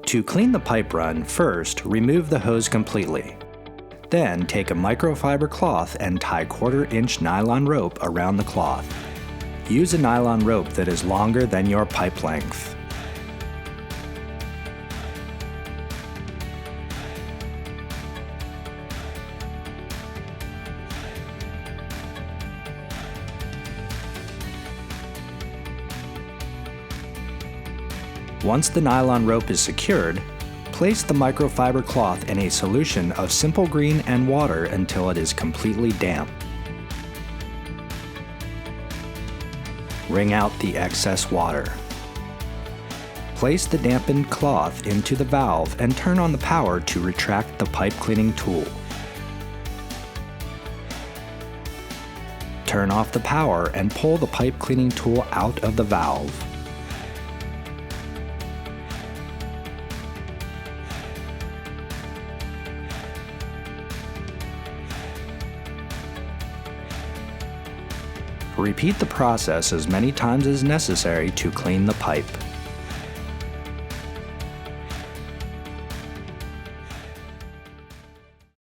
To clean the pipe run, first remove the hose completely. Then take a microfiber cloth and tie 1/4-inch nylon rope around the cloth. Use a nylon rope that is longer than your pipe length. Once the nylon rope is secured, place the microfiber cloth in a solution of simple green and water until it is completely damp. Wring out the excess water. Place the dampened cloth into the valve and turn on the power to retract the pipe cleaning tool. Turn off the power and pull the pipe cleaning tool out of the valve. Repeat the process as many times as necessary to clean the pipe.